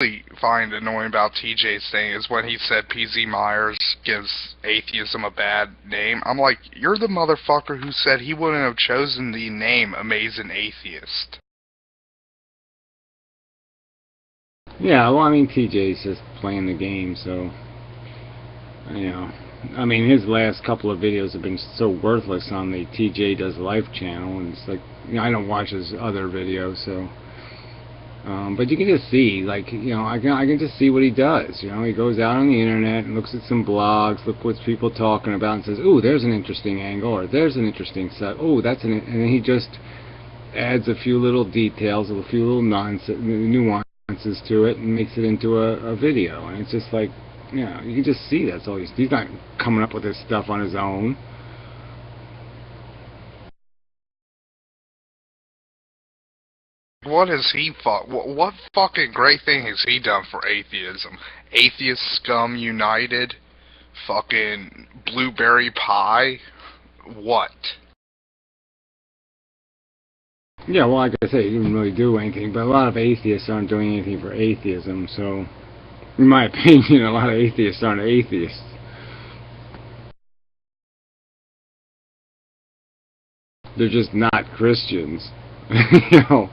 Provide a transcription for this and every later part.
really find annoying about TJ's thing is when he said PZ Myers gives atheism a bad name. I'm like, you're the motherfucker who said he wouldn't have chosen the name Amazing Atheist. Yeah, well, I mean, TJ's just playing the game, so, you know, I mean, his last couple of videos have been so worthless on the TJ Does Life channel, and it's like, you know, I don't watch his other videos, so, but you can just see, like, you know, I can just see what he does, you know, he goes out on the internet and looks at some blogs, look what people talking about, and says, ooh, there's an interesting angle, or there's an interesting set, oh, that's an, and then he just adds a few little details, a few little nuances to it, and makes it into a video, and it's just like, you know, you can just see that's all he's not coming up with this stuff on his own. What has he what fucking great thing has he done for atheism? Atheist Scum United? Fucking Blueberry Pie? What? Yeah, well, like I say, he didn't really do anything, but a lot of atheists aren't doing anything for atheism, so, in my opinion, a lot of atheists aren't atheists. They're just not Christians. You know,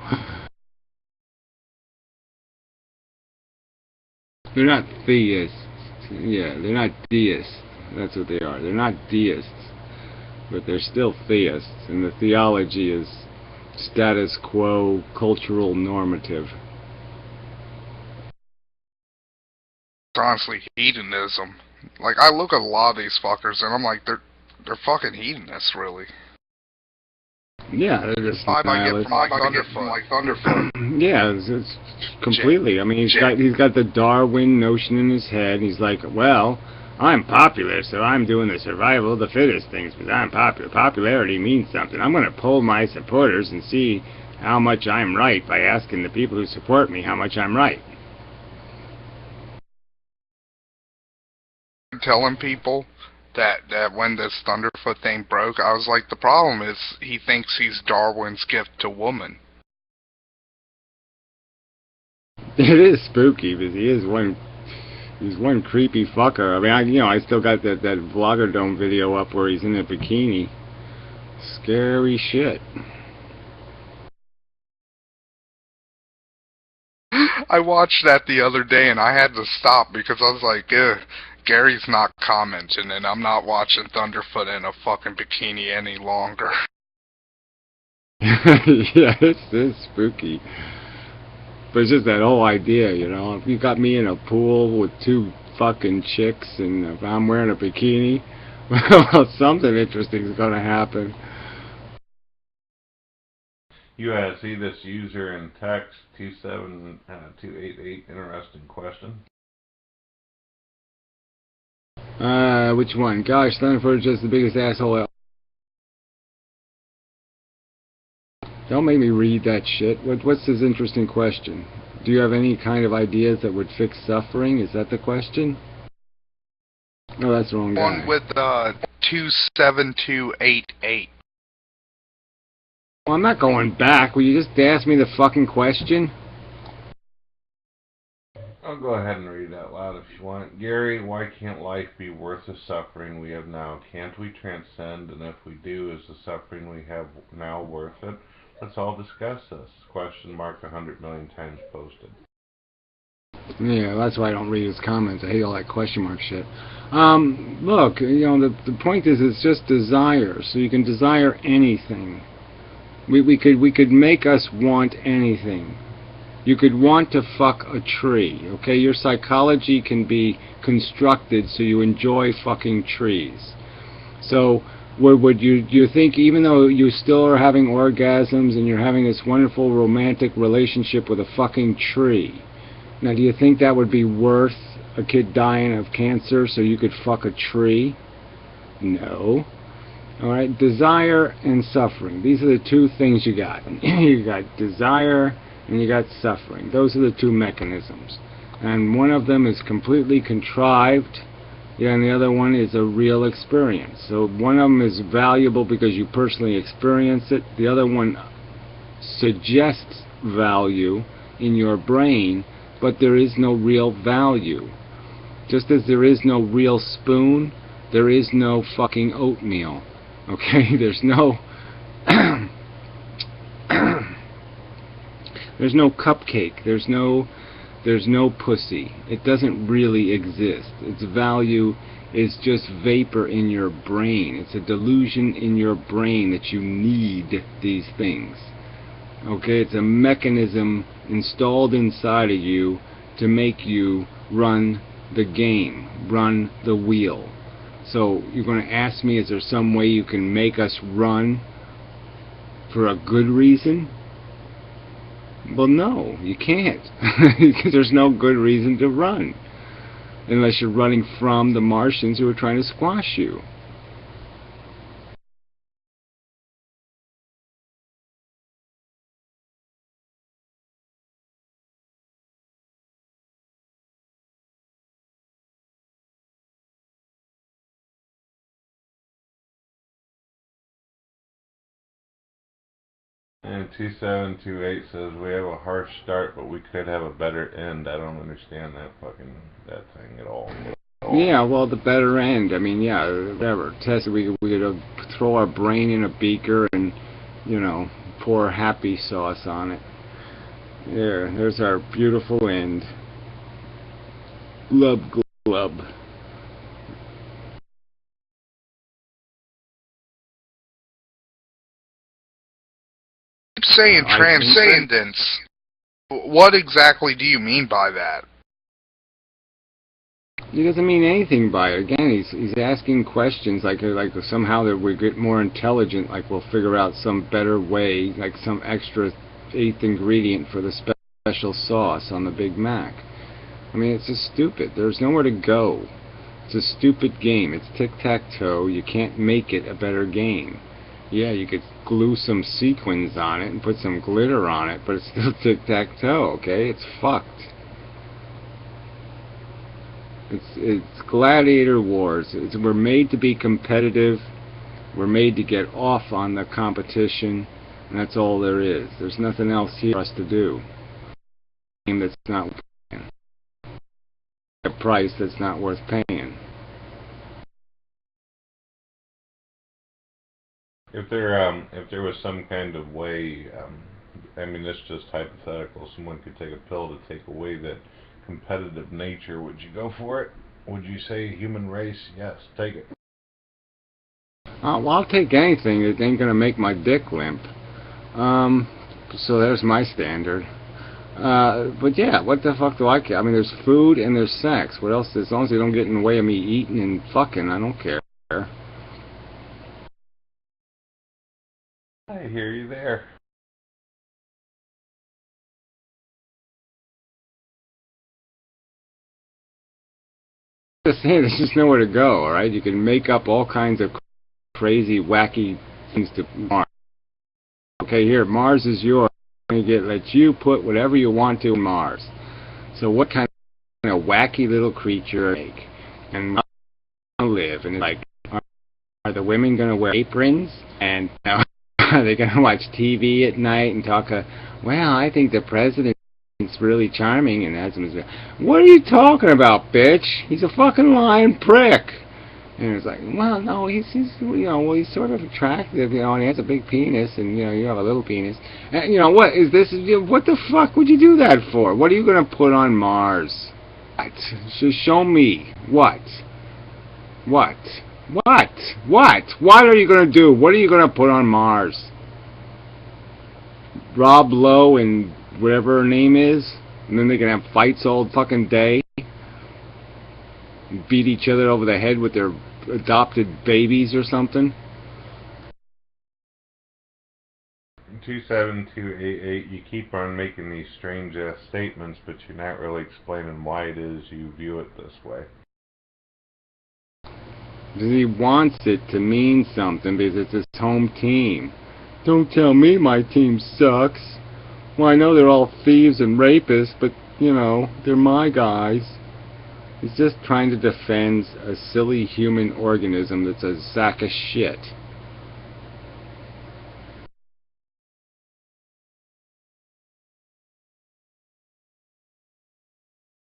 they're not theists. Yeah, they're not deists. That's what they are. They're not deists, but they're still theists, and the theology is status quo, cultural normative. It's honestly hedonism. Like, I look at a lot of these fuckers and I'm like, they're fucking hedonists, really. Yeah, they're just nihilists. I get from like Thunderfoot. Yeah, it's completely. I mean, he's got the Darwin notion in his head. He's like, well, I'm popular, so I'm doing the survival of the fittest things because I'm popular. Popularity means something. I'm going to poll my supporters and see how much I'm right by asking the people who support me how much I'm right. Telling people that when this Thunderfoot thing broke, I was like, the problem is he thinks he's Darwin's gift to woman. It is spooky because he's one creepy fucker. I mean, I still got that Vlogger Dome video up where he's in a bikini. Scary shit. I watched that the other day and I had to stop because I was like, Gary's not commenting and I'm not watching Thunderfoot in a fucking bikini any longer. Yeah, it's spooky. But it's just that whole idea, you know, if you got me in a pool with two fucking chicks and if I'm wearing a bikini, well, something interesting is going to happen. You see this user in text 27288, interesting question. Which one? Gosh, Thunderfoot is just the biggest asshole. Don't make me read that shit. What's his interesting question? Do you have any kind of ideas that would fix suffering? Is that the question? No, that's the wrong guy. One with 27288. Well, I'm not going back. Will you just ask me the fucking question? I'll go ahead and read it out loud if you want. Gary, why can't life be worth the suffering we have now? Can't we transcend? And if we do, is the suffering we have now worth it? Let's all discuss this. Question mark 100 million times posted. Yeah, that's why I don't read his comments. I hate all that question mark shit. Look, you know, the point is it's just desire. So you can desire anything. We could make us want anything. You could want to fuck a tree, okay? Your psychology can be constructed so you enjoy fucking trees. So would you think, even though you still are having orgasms and you're having this wonderful romantic relationship with a fucking tree, now do you think that would be worth a kid dying of cancer so you could fuck a tree? No. Alright, desire and suffering. These are the two things you got. You got desire and you got suffering. Those are the two mechanisms. And one of them is completely contrived, and the other one is a real experience. So one of them is valuable because you personally experience it. The other one suggests value in your brain but there is no real value. Just as there is no real spoon, there is no fucking oatmeal. Okay? There's no there's no cupcake. There's no pussy. It doesn't really exist. Its value is just vapor in your brain. It's a delusion in your brain that you need these things. Okay? It's a mechanism installed inside of you to make you run the game, run the wheel. So you're going to ask me, is there some way you can make us run for a good reason? Well, no, you can't. Because there's no good reason to run. Unless you're running from the Martians who are trying to squash you. And 2728 says we have a harsh start, but we could have a better end. I don't understand that thing at all. Yeah, well, the better end. I mean, yeah, whatever. Test. We could throw our brain in a beaker and, you know, pour happy sauce on it. There's our beautiful end. Glub glub. Saying transcendence. What exactly do you mean by that? He doesn't mean anything by it. Again, he's asking questions like somehow that we get more intelligent, like we'll figure out some better way, like some extra 8th ingredient for the special sauce on the Big Mac. I mean, it's just stupid. There's nowhere to go. It's a stupid game. It's tic-tac-toe. You can't make it a better game. Yeah, you could glue some sequins on it and put some glitter on it, but it's still tic-tac-toe, okay? It's fucked. It's gladiator wars. We're made to be competitive. We're made to get off on the competition, and that's all there is. There's nothing else here for us to do. A game that's not paying. A price that's not worth paying. If there was some kind of way, I mean, it's just hypothetical. Someone could take a pill to take away that competitive nature. Would you go for it? Would you say human race? Yes, take it. Well, I'll take anything that ain't gonna make my dick limp. So there's my standard. But yeah, what the fuck do I care? I mean, there's food and there's sex. What else? As long as they don't get in the way of me eating and fucking, I don't care. I hear you there. Just saying, there's just nowhere to go, alright? You can make up all kinds of crazy, wacky things to Mars. Okay, here, Mars is yours. Let you put whatever you want to in Mars. So what kind of wacky little creature make? And live? And it's like, are the women going to wear aprons? And are they going to watch TV at night and talk, well, I think the president's really charming, and that's what are you talking about, bitch? He's a fucking lying prick. And it's like, well, no, he's you know, well, he's sort of attractive, you know, and he has a big penis, and you know, you have a little penis. And you know, what is this? What the fuck would you do that for? What are you gonna put on Mars? What? Show me what? What? What? What? What are you gonna do? What are you gonna put on Mars? Rob Lowe and whatever her name is, and then they can have fights all fucking day, beat each other over the head with their adopted babies or something. 27288, you keep on making these strange ass statements, but you're not really explaining why it is you view it this way. Because he wants it to mean something, because it's his home team. Don't tell me my team sucks. Well, I know they're all thieves and rapists, but, you know, they're my guys. He's just trying to defend a silly human organism that's a sack of shit.